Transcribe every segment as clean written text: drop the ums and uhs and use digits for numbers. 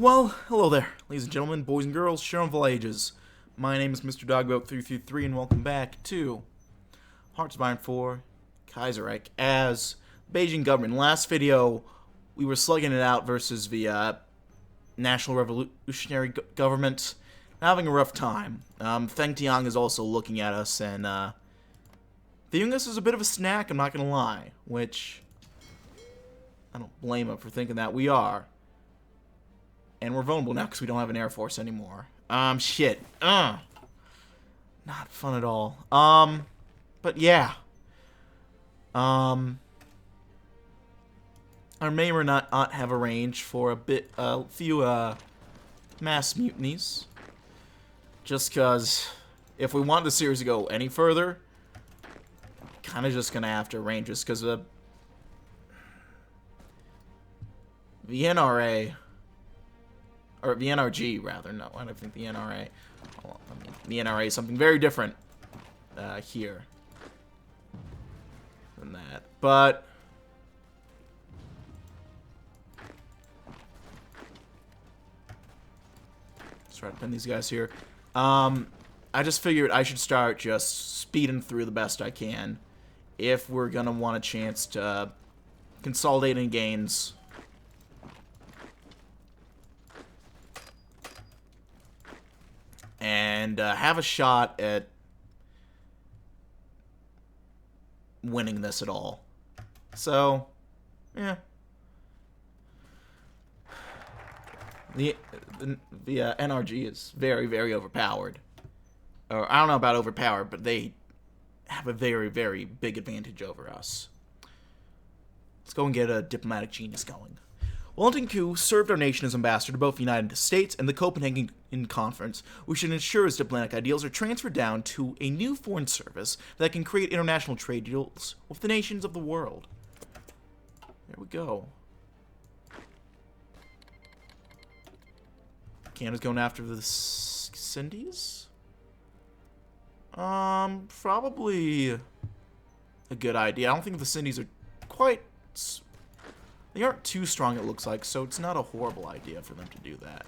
Well, hello there, ladies and gentlemen, boys and girls, children of all ages. My name is Mr. Dogboat333, and welcome back to Hearts of Iron 4 Kaiserreich as Beijing government. In the last video, we were slugging it out versus the National Revolutionary Government. Having a rough time. Feng Tiang is also looking at us and viewing us as a bit of a snack, I'm not gonna lie. Which, I don't blame him for thinking that. We are. And we're vulnerable now because we don't have an air force anymore. Shit. Not fun at all. But yeah. I may or not have arranged for a few mass mutinies. Just because if we want the series to go any further, kind of just gonna have to arrange this because the NRA. Or the NRG, rather. No, I don't think the NRA. Well, I mean, the NRA is something very different here than that. But let's try to pin these guys here. I just figured I should start just speeding through the best I can if we're gonna want a chance to consolidate any gains. And have a shot at winning this at all. So, yeah. The NRG is very, very overpowered. Or, I don't know about overpowered, but they have a very, very big advantage over us. Let's go and get a diplomatic genius going. Wellington Koo served our nation as ambassador to both the United States and the Copenhagen Conference, which should ensure his diplomatic ideals are transferred down to a new foreign service that can create international trade deals with the nations of the world. There we go. Canada's going after the Cindies? Probably a good idea. I don't think the Cindies are quite... They aren't too strong, it looks like, so it's not a horrible idea for them to do that.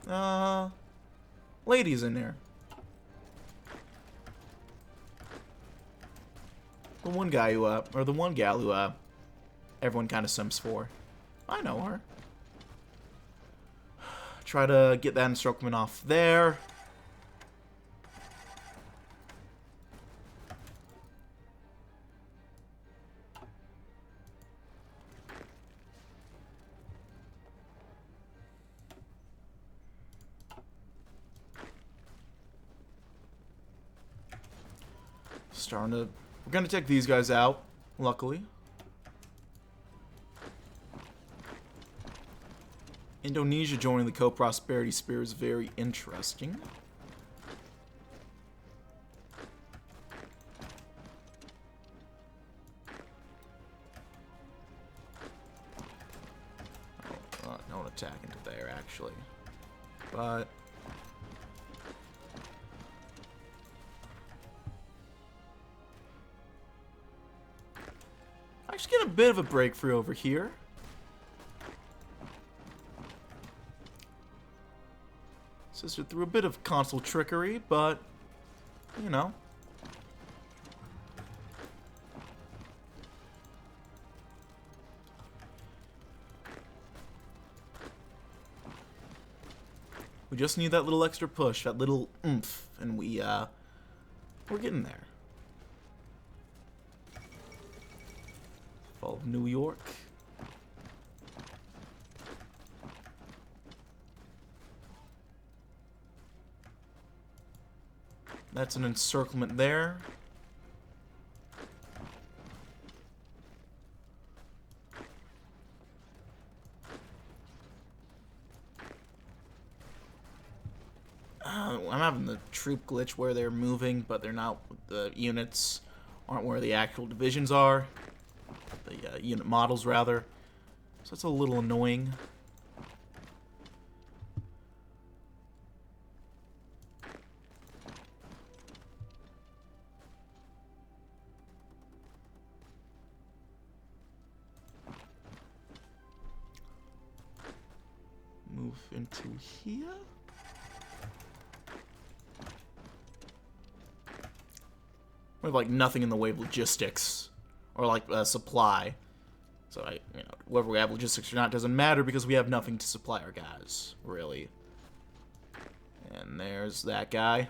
Oh. Ladies in there. The one guy who, or the one gal who, everyone kind of simps for. I know her. Try to get that instrument off there. We're gonna take these guys out, luckily. Indonesia joining the Co-Prosperity Sphere is very interesting. Oh, don't attack into there, actually. But... I actually get a bit of a breakthrough over here. Sister through a bit of console trickery, but, you know. We just need that little extra push, that little oomph, and we're getting there. Fall of New York. That's an encirclement there. I'm having the troop glitch where they're moving, but they're not. The units aren't where the actual divisions are. The unit models, rather. So that's a little annoying. move into here. We have like nothing in the way of logistics or like supply. So whether we have logistics or not doesn't matter because we have nothing to supply our guys, really. And there's that guy.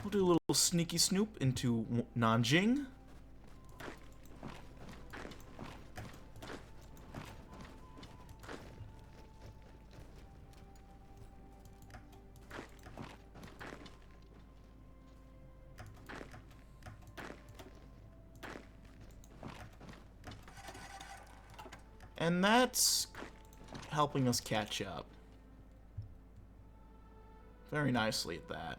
We'll do a little sneaky snoop into Nanjing. And that's helping us catch up. Very nicely at that.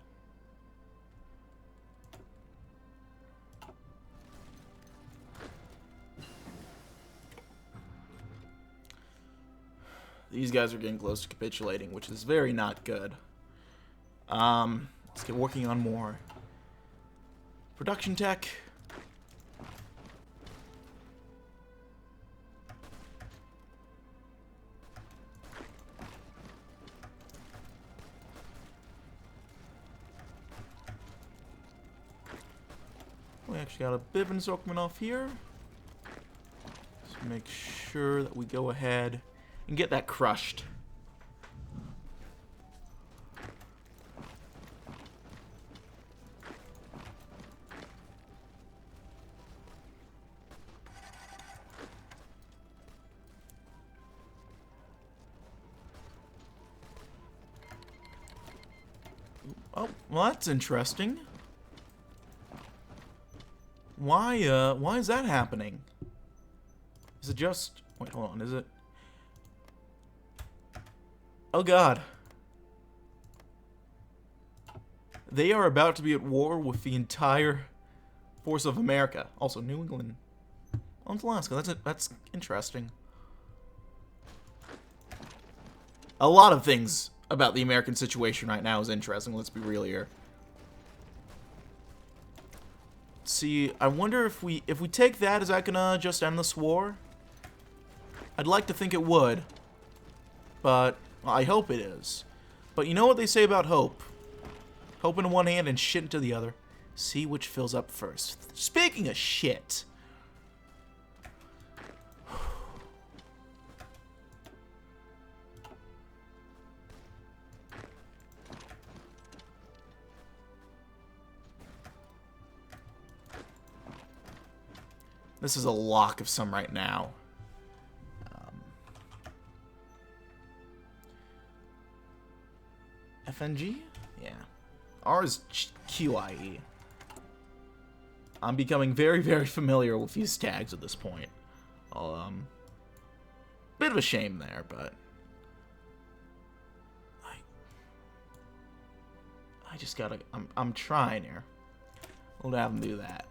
These guys are getting close to capitulating, which is very not good. Let's get working on more production tech. We actually got a bit of an encirclement off here. Let's make sure that we go ahead and get that crushed. Oh, well, that's interesting. Why is that happening? Is it just... Wait, hold on, is it... Oh god. They are about to be at war with the entire force of America. Also, New England owns Alaska. That's interesting. A lot of things about the American situation right now is interesting, let's be real here. See, I wonder if we take that, is that gonna just end this war? I'd like to think it would, but well, I hope it is. But you know what they say about hope? Hope in one hand and shit into the other. See which fills up first. Speaking of shit. This is a lock of some right now. FNG? Yeah. R is QIE. I'm becoming very, very familiar with these tags at this point. Bit of a shame there, but... I just gotta... I'm trying here. We'll have him do that.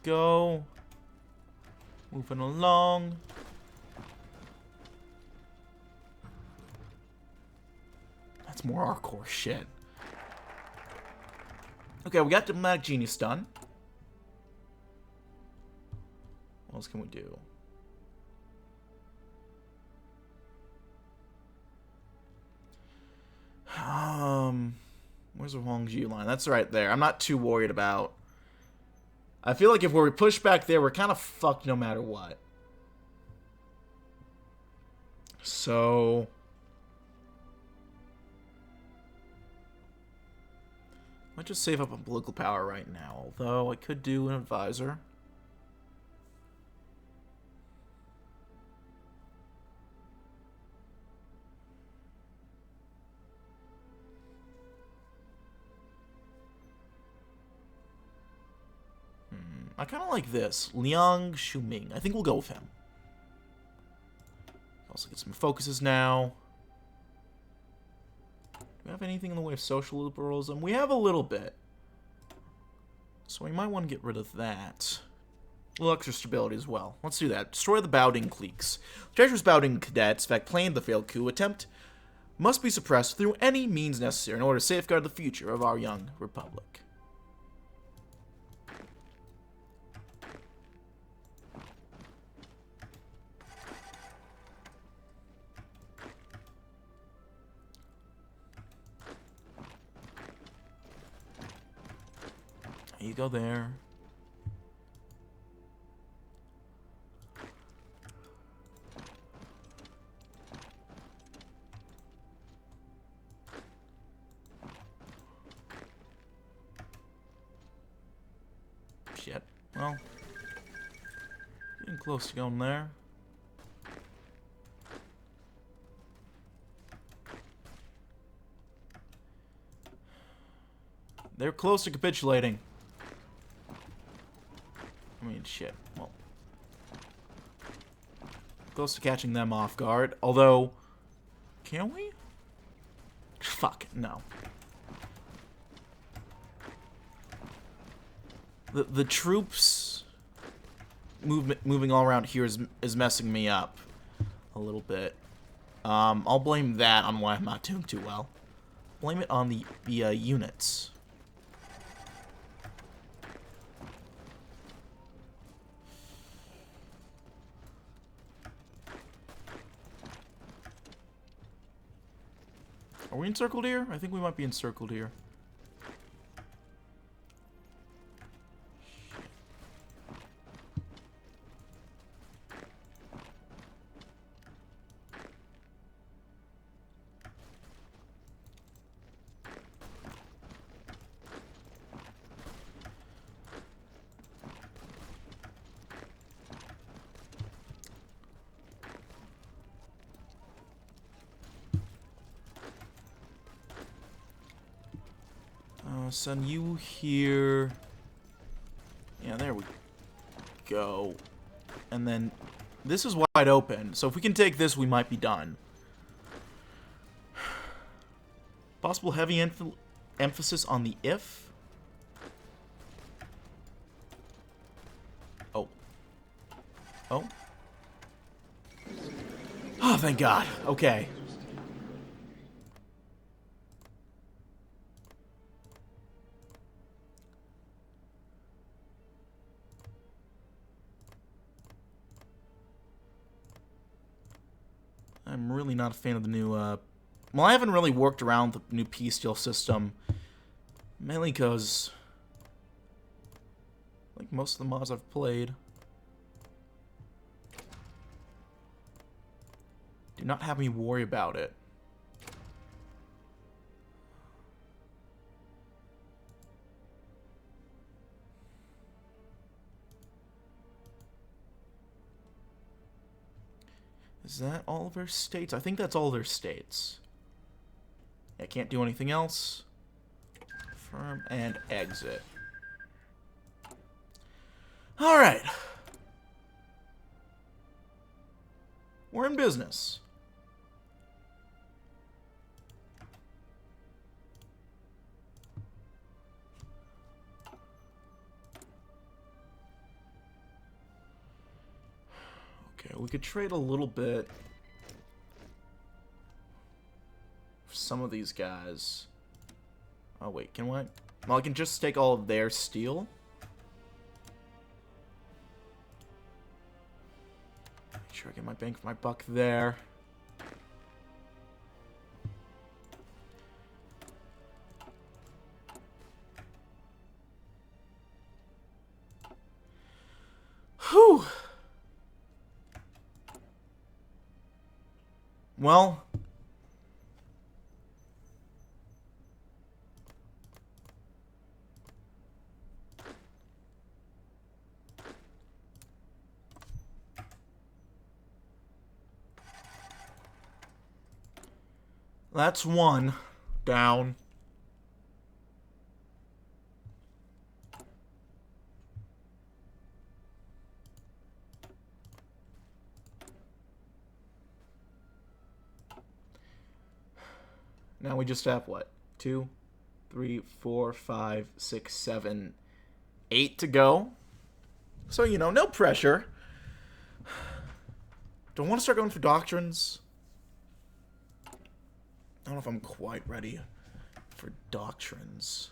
Go. Moving along. That's more our core shit. Okay, we got Diplomatic Genius done. What else can we do? Where's the Huangji line? That's right there. I'm not too worried about... I feel like if we're pushed back there, we're kind of fucked no matter what. So... might just save up on political power right now, although I could do an advisor. I kind of like this. Liang Shuming. I think we'll go with him. Also get some focuses now. Do we have anything in the way of social liberalism? We have a little bit. So we might want to get rid of that. A little extra stability as well. Let's do that. Destroy the Baoding cliques. Treacherous Baoding cadets, in fact, planned the failed coup attempt, must be suppressed through any means necessary in order to safeguard the future of our young republic. You go there. Shit. Well, getting close to going there. They're close to capitulating. I mean, shit. Well, close to catching them off guard. Although, can we? Fuck, no. The troops moving all around here is messing me up a little bit. I'll blame that on why I'm not doing too well. Blame it on the units. Are we encircled here? I think we might be encircled here. Send you here. Yeah, there we go. And then this is wide open. So if we can take this, we might be done. Possible heavy emphasis on the if. Oh. Oh. Oh, thank God. Okay. I'm really not a fan of the new, well, I haven't really worked around the new peace deal system, mainly because, like most of the mods I've played, do not have me worry about it. Is that all of their states? I think that's all their states. I can't do anything else. Confirm and exit. Alright. We're in business. Okay, we could trade a little bit for some of these guys. Oh, wait, can we? Well, I can just take all of their steel. Make sure I get my bang for my buck there. Whew. Well, that's one down. Now we just have, what? 2, 3, 4, 5, 6, 7, 8 to go. So, you know, no pressure. Don't want to start going for doctrines. I don't know if I'm quite ready for doctrines.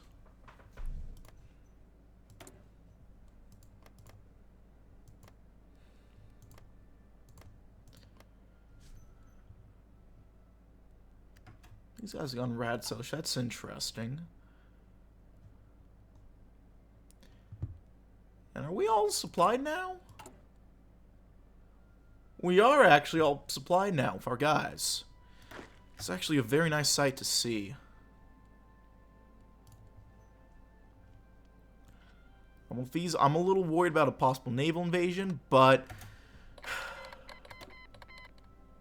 These guys have gone rad social. That's interesting. And are we all supplied now? We are actually all supplied now with our guys. It's actually a very nice sight to see. With these, I'm a little worried about a possible naval invasion, but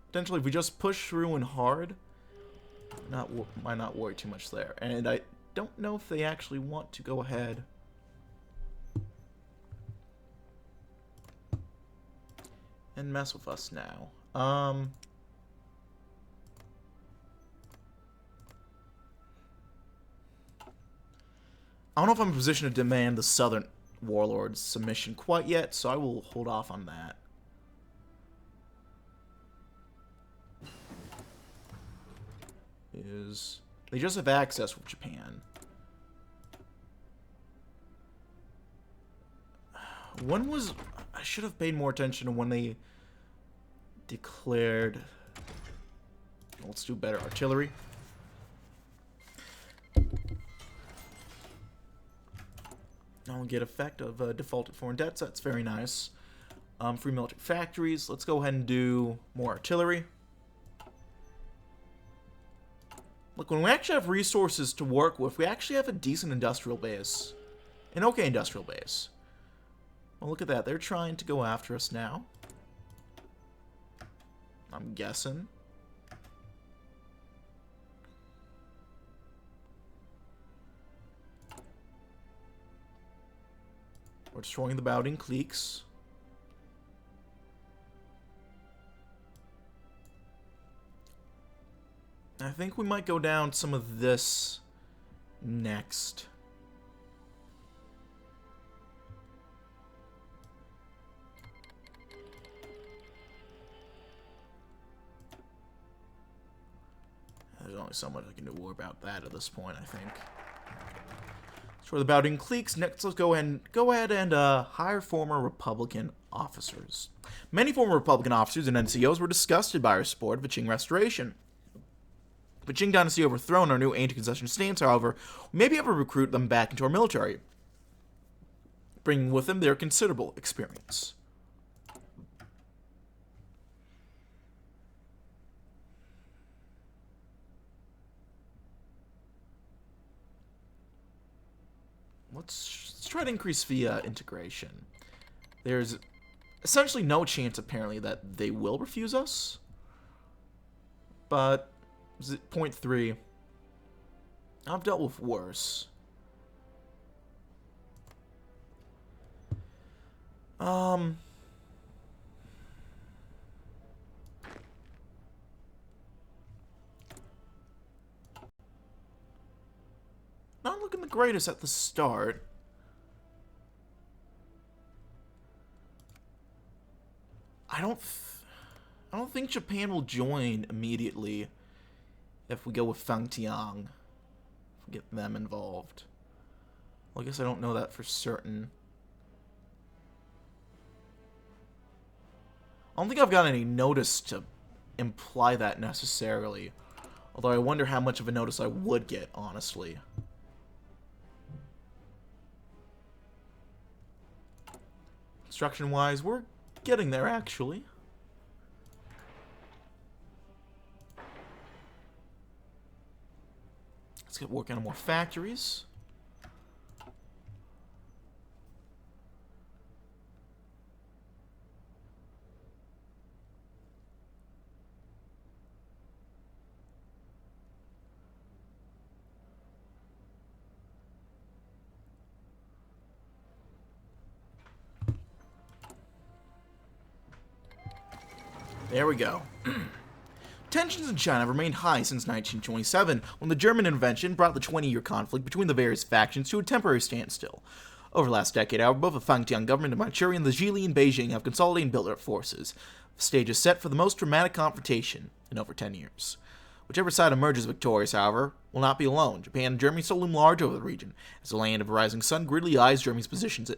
potentially if we just push through and hard, might not worry too much there. And I don't know if they actually want to go ahead and mess with us now. I don't know if I'm in a position to demand the Southern Warlord's submission quite yet, so I will hold off on that. They just have access with Japan. I should have paid more attention to when they declared. Let's do better artillery. Now we get effect of defaulted foreign debts. That's very nice. Free military factories. Let's go ahead and do more artillery. Look, when we actually have resources to work with, we actually have a decent industrial base. An okay industrial base. Well, look at that. They're trying to go after us now. I'm guessing. We're destroying the Beijing cliques. I think we might go down some of this next. There's only so much I can do about that at this point, I think. For the Beijing cliques, next let's go ahead and hire former Republican officers. Many former Republican officers and NCOs were disgusted by our support of the Qing Restoration. The Qing dynasty overthrown our new anti-concession stance, however, we may be able to recruit them back into our military, bringing with them their considerable experience. Let's try to increase the integration. There's essentially no chance, apparently, that they will refuse us. But, 0.3. I've dealt with worse. Not looking the greatest at the start. I don't think Japan will join immediately if we go with Fangtiang. If we get them involved. Well, I guess I don't know that for certain. I don't think I've got any notice to imply that necessarily. Although I wonder how much of a notice I would get, honestly. Construction-wise, we're getting there, actually. Let's get working on more factories. There we go. Tensions in China have remained high since 1927, when the German intervention brought the 20-year conflict between the various factions to a temporary standstill. Over the last decade, however, both the Fangtian government in Manchuria and the Zhili in Beijing have consolidated and built their forces. The stage is set for the most dramatic confrontation in over 10 years. Whichever side emerges victorious, however, will not be alone. Japan and Germany still loom large over the region, as the land of a rising sun gridly eyes Germany's possessions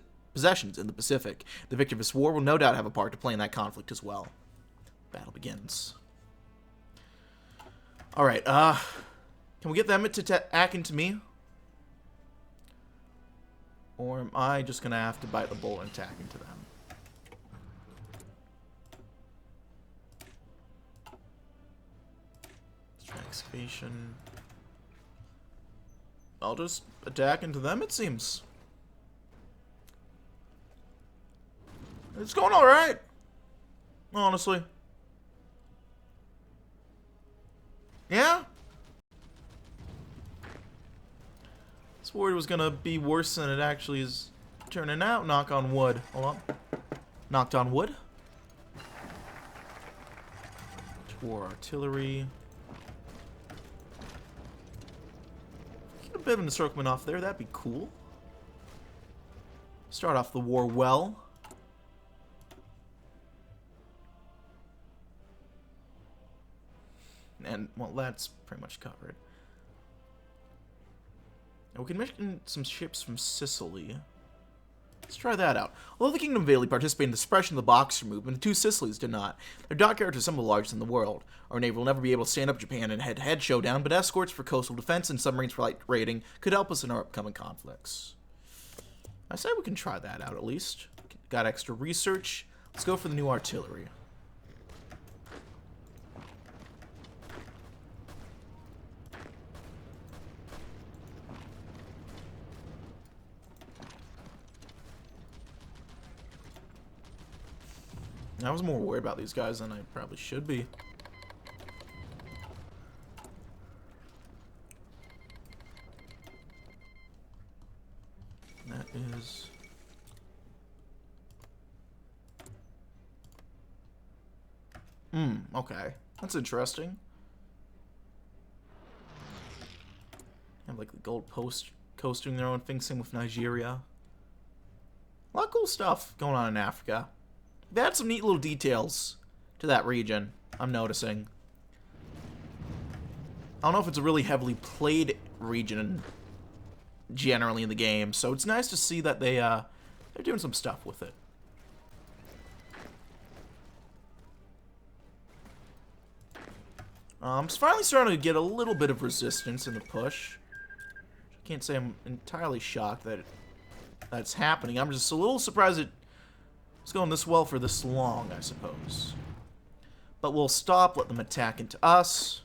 in the Pacific. The victor of this war will no doubt have a part to play in that conflict as well. Battle begins. Alright, can we get them to hack into me? Or am I just gonna have to bite the bullet and attack into them? Let's try excavation. I'll just attack into them, it seems. It's going alright. Honestly. Yeah? I was worried it was gonna be worse than it actually is turning out. Knock on wood. Hold on. Knocked on wood. War artillery. Get a bit of an encirclement off there. That'd be cool. Start off the war well. And, well, that's pretty much covered. Now, we can mission some ships from Sicily. Let's try that out. Although the Kingdom of Italy participated in the suppression of the Boxer movement, the two Sicilies did not. Their dockyards are some of the largest in the world. Our navy will never be able to stand up to Japan in a head-to-head showdown, but escorts for coastal defense and submarines for light raiding could help us in our upcoming conflicts. I say we can try that out at least. Got extra research. Let's go for the new artillery. I was more worried about these guys than I probably should be. That is... okay. That's interesting. Have like the gold post coasting their own thing, same with Nigeria. A lot of cool stuff going on in Africa. They had some neat little details to that region, I'm noticing. I don't know if it's a really heavily played region generally in the game, so it's nice to see that they're doing some stuff with it. I'm finally starting to get a little bit of resistance in the push. I can't say I'm entirely shocked that that's happening. I'm just a little surprised it's going this well for this long, I suppose. But we'll stop, let them attack into us.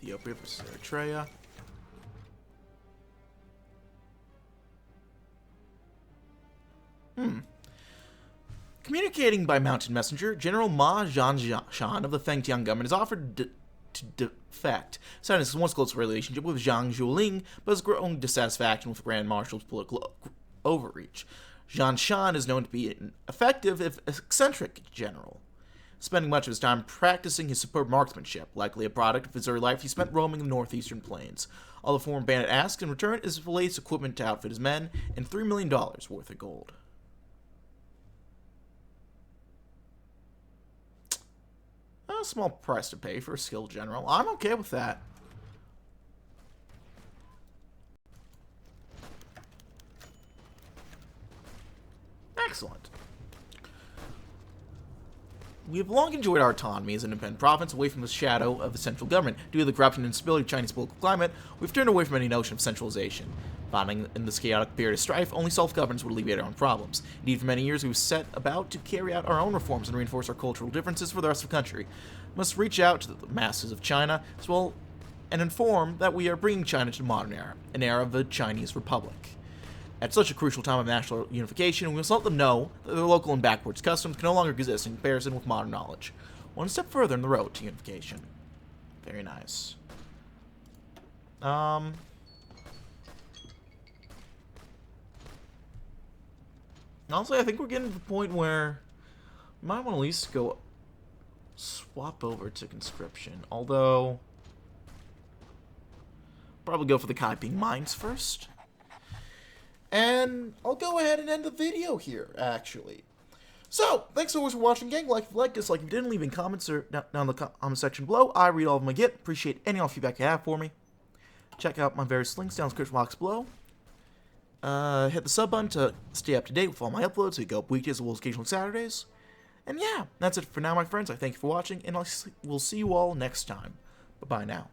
Ethiopia versus Eritrea. Communicating by mounted messenger, General Ma Zhanshan of the Fengtian government has offered to defect, citing his once close relationship with Zhang Zuoling, but has grown dissatisfaction with the Grand Marshal's political overreach. Zhanshan is known to be an effective, if eccentric, general, spending much of his time practicing his superb marksmanship, likely a product of his early life he spent roaming the northeastern plains. All the former bandit asks in return is for latest equipment to outfit his men and $3 million worth of gold. A small price to pay for a skilled general. I'm okay with that. Excellent. We have long enjoyed our autonomy as an independent province away from the shadow of the central government. Due to the corruption and instability of Chinese political climate, we've turned away from any notion of centralization. Finding in this chaotic period of strife, only self-governance would alleviate our own problems. Indeed, for many years, we've set about to carry out our own reforms and reinforce our cultural differences for the rest of the country. We must reach out to the masses of China as well and inform that we are bringing China to the modern era, an era of the Chinese Republic. At such a crucial time of national unification, we must let them know that their local and backwards customs can no longer exist in comparison with modern knowledge. One step further in the road to unification. Very nice. Honestly, I think we're getting to the point where we might want to at least go swap over to conscription. Although, probably go for the Kaiping mines first. And I'll go ahead and end the video here, actually. So, thanks so much for watching, gang. Like if you liked, dislike if you didn't, leave in comments or down in the comment section below. I read all of them I get. Appreciate any all feedback you have for me. Check out my various links down in the description box below. Hit the sub button to stay up to date with all my uploads. So you go up weekdays as well as occasional Saturdays. And yeah, that's it for now, my friends. I thank you for watching, and we'll see you all next time. Bye-bye now.